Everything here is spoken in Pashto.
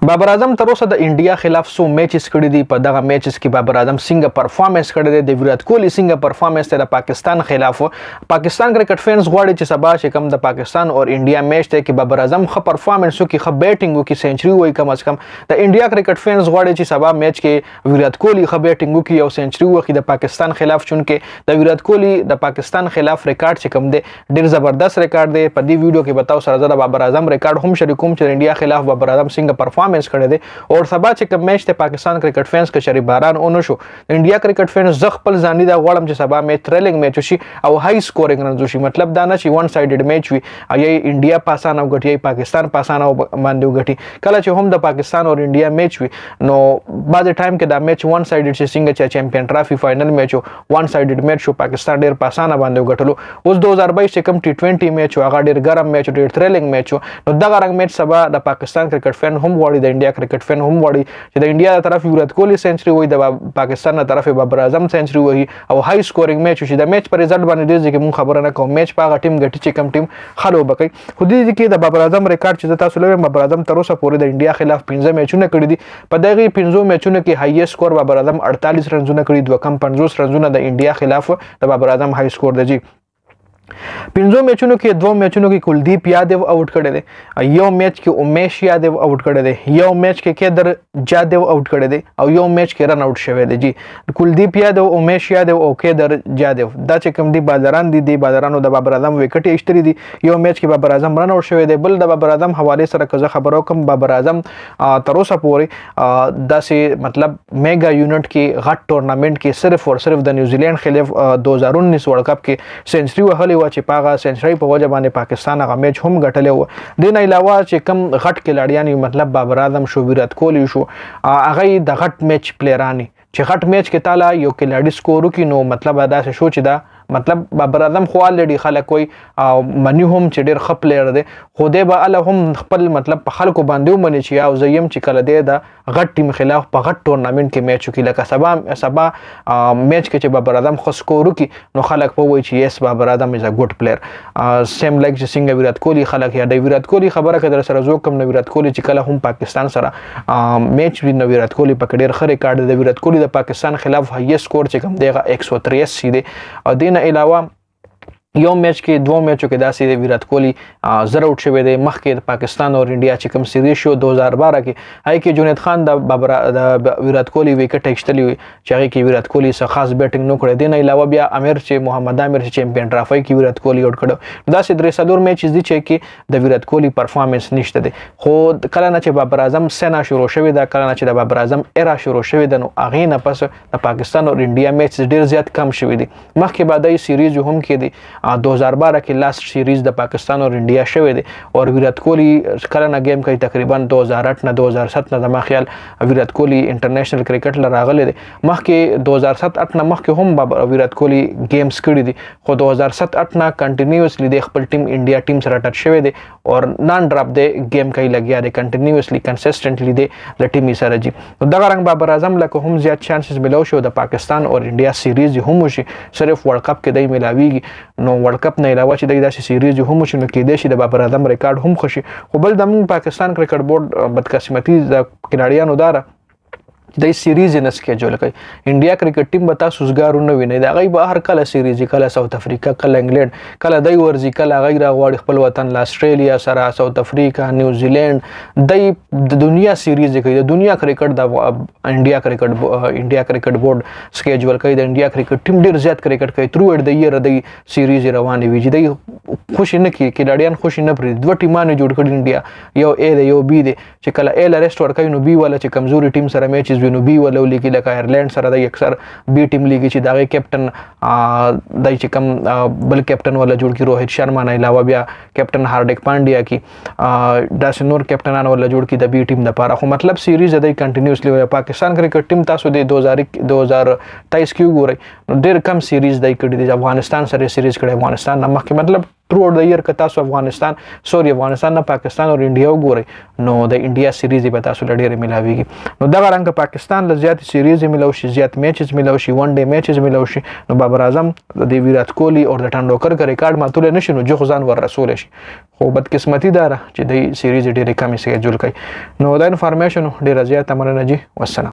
बाबर आजम तر اوسه د انډیا خلاف سو میچز کړي دي. په دغه میچز کې بابر اعظم څنګه پرفارمنس کړی دی، د ویرات کوهلی څنګه پرفارمنس دی د پاکستان خلاف. پاکستان کرکټ فینس غواړي چې سبا چې کم د پاکستان او انډیا میچ دی کې بابر اعظم ښه پرفارمنس وکړي، ښه بیټینګ وکړي، سنچري ووهي کم از کم. د انډیا کرکټ فینس غواړي چې سبا میچ کې ویرات کوهلی ښه بیټینګ وکړي او سنچري وکړي د پاکستان خلاف، چونکې د ویرات کوهلی د پاکستان خلاف ریکارډ چې کم دی ډیر زبردست ریکارډ دی. په دې ویډیو کې بتاو سره زه د بابر اعظم ریکارډ هم شریکوم چې د انډیا خلاف بابر اعظم څنګه پرفارمنس کړی دی. اور سبا چې کوم میچ ته پاکستان کرکټ فینس کې شری باران اون شو، انډیا کرکټ فینس ز خپل ځاني دا غواړم چې سبا میچ ترلینګ میچ شي او های سکورینګ رنز شي. مطلب دا نه چې ون سایډډ میچ وي، ای انډیا پاسان او غټي پاکستان پاسان او باندې غټي. کله چې هم د پاکستان او انډیا میچ وي نو بعد ټایم کې دا میچ ون سایډډ شي، څنګه چې چمپیون ټرافي فائنل میچ ون سایډډ میچ شو، پاکستان ډیر پاسان باندې غټلو. اوس 2022 چې کوم ټي 20 میچ هغه ډیر ګرم میچ، ډیر ترلینګ میچ نو دغه رنګ میچ سبا د پاکستان کرکټ فین هم غواړي، د انډیا کرکټ فین هم غواړي چې د انډیا تر طرف ویرات کوهلی سنچري وي، د پاکستان تر طرف بابر اعظم سنچري وي او های سکورینګ میچ شي. د میچ پر رزلټ باندې دې کې مون خبره نه کوم، میچ په هغه ټیم ګټي چې کم ټیم خلو بکي. خو دې کې د بابر اعظم ریکارډ چې تاسو لوي، بابر اعظم تر اوسه پورې د انډیا خلاف 15 میچونه کړی دي. په دغه 15 میچونو کې هایست سکور بابر اعظم 48 رنونه کړی، دوه کم 50 رنونه د انډیا خلاف د بابر اعظم های سکور دی. 15 میچونو کې 2 میچونو کې کلدیپ یادو آؤٹ کړی دی، یو میچ کې امیش یادو آؤٹ کړی دی، یو میچ کې کیدر جادو آؤٹ کړی دی او یو میچ کې رن آؤٹ شوی دی. جی کلدیپ یادو، امیش یادو او کیدر جادو دا چې کوم دی بازاران دي بازارانو د بابر اعظم وکټ ایشتري دي. یو میچ کې بابر اعظم رن آؤٹ شوی دی. بل د بابر اعظم حواله سره که خبرو کوم، بابر اعظم تر اوسه پورې داسې مطلب میگا یونټ کې غټ ټورنامنت کې صرف او صرف د نیوزیلند خلاف 2019 ورلد کپ کې سنچري وهلې و چې پاغه سنچري په وجه باندې پاکستان هغه میچ هم ګټلی و. د نه علاوه چې کم غټ کلاډیان مطلب بابر اعظم شو، ویرات کوهلی شو، هغه د غټ میچ پلیرانی چې غټ میچ کې تعالی یو کلاډي سکور وکړي نو مطلب دا شو چې دا مطلب بابر اعظم خو الډي خلک وي منی هم چې ډیر ښه پلیر دی، خو دی به الله هم خپل مطلب په خلکو باندې ومني چې او زیم چې کله دی د غټ ټیم خلاف په غټ ټورنامنت کې میچ وکړي. لکه سبا میچ کې چې بابر اعظم خو سکور وکړي نو خلک په وایي چې یس بابر اعظم از ا ګډ پلیر. سیم لایک چې څنګه ویرات کوهلی خلک یا د ویرات کوهلی خبره کړه سره زو کم نو ویرات کوهلی چې کله هم پاکستان سره میچ ویني ویرات کوهلی په ډیر ښه ریکارډ دی. ویرات کوهلی د پاکستان خلاف هایست سکور چې کوم دی 183 دی. او دین علاوه یو میچ کې 2 میچو کې داسې دی ویرات کوهلی زر آؤٹ شوی دی. مخکې د پاکستان او انډیا چې کوم سیریز شو 2012 کې هغه کې جنید خان د ویرات کوهلی وکټ ایشتلی وي چې هغه کې ویرات کوهلی سره خاص بیټینګ نه کړی. دین علاوه بیا امیر چې محمد امیر چې چمپیون ټرافي کې ویرات کوهلی آؤٹ کړو. داسې درې څلور میچز دي چې کې د ویرات کوهلی پرفارمنس نشته دی. خو کله نه چې بابر اعظم سینا شروع شوی دا، کله نه چې د بابر اعظم ایرا شروع شوی د نو هغه نه پس د پاکستان او انډیا میچ ډیر زیات کم شوی دي. مخکې بعدای سیریز هم کې دي 2012 کې لاست سیریز د پاکستان او انډیا شوی دی او ویرات کوهلی کله نه گیم کوي تقریبا 2008 نه 2007 نه د ما خیال ویرات کوهلی انټرنیشنل کرکټ لراغلی دی. مخکې 2007 نه مخکې هم ویرات کوهلی گیمز کړی دي، خو 2007 نه کنټینیوسلی د خپل ټیم انډیا ټیم سره ټچ شوی دی او نان ډراپ دی گیم کوي لګیا دی، کنټینیوسلی کنسسټنټلی دی د ټیم سره. جی دغه رنګ بابر اعظم لکه هم زیات چانسز ملو شو د پاکستان او انډیا سیریز هم شي، صرف ورلد کپ کې دی ملاویږي نو ورلد کپ نه علاوه چې داسې سیریز هم شنو کې دی چې د بابر اعظم ریکارډ هم خوشي. خو بل د پاکستان کرکټ بورډ بدقسمتي د کلاډیانو داره د سیریز نه سکیجول کوي. انډیا کرکټ ټیم به تاسو زګارونه ویني دا غي به هر کله سیریز، کله ساوث افریقا، کله انګلند، کله دای ورزي، کله غیر غواړي خپل وطن ل استرالیا سره، ساوث افریقا، نیوزیلند د دنیا سیریز کوي. د دنیا کرکټ د انډیا کرکټ بورډ سکیجول کوي. د انډیا کرکټ ټیم ډیر زیات کرکټ کوي تھرو اټ د ایئر د سیریز روانه وي. د خوشی نه کی کلاډیان خوشی نه پرې دوه ټیمانه جوړ کړي انډیا، یو اے دی یو بی دی چې کله اے ل ریسټ ور کوي نو بی ولا چې کمزوري ټیم سره میچز وینو بی ولا لیګي لکه آیرلند سره د اکثر بی ټیم لیګي چې دغه کیپټن دای چې کم بل کیپټن ولا جوړ کی روهیت شرما نه علاوه بیا کیپټن هاردیک پانډیا کی داسې نور کیپټنان ولا جوړ کی د بی ټیم د پاره. خو مطلب سیریز د کنټینیوسلی پاکستان کرکټ ټیم تاسو د 2023 کې وګورئ نو ډیر کم سیریز دای کړي د افغانستان سره سیریز کړي. افغانستان مخکې مطلب through out the year که تاسو افغانستان نه پاکستان او انډیا وګورئ نو د انډیا سیریز به تاسو لډیر ملاويږي نو دغه رنګ پاکستان له زیات سیریز ملاوي شي زیات میچز ملاوي شي ون ډے میچز ملاوي شي نو بابر اعظم د ویرات کوهلی او د ټنډولکر کا ریکارډ ماتول نشي نو جو ځان ور رسول شي خو بدقسمتي دار چې د سیریز ډیره کمی سکیجول کوي نو دا انفارمیشن ډیره زیاته مننه جی والسلام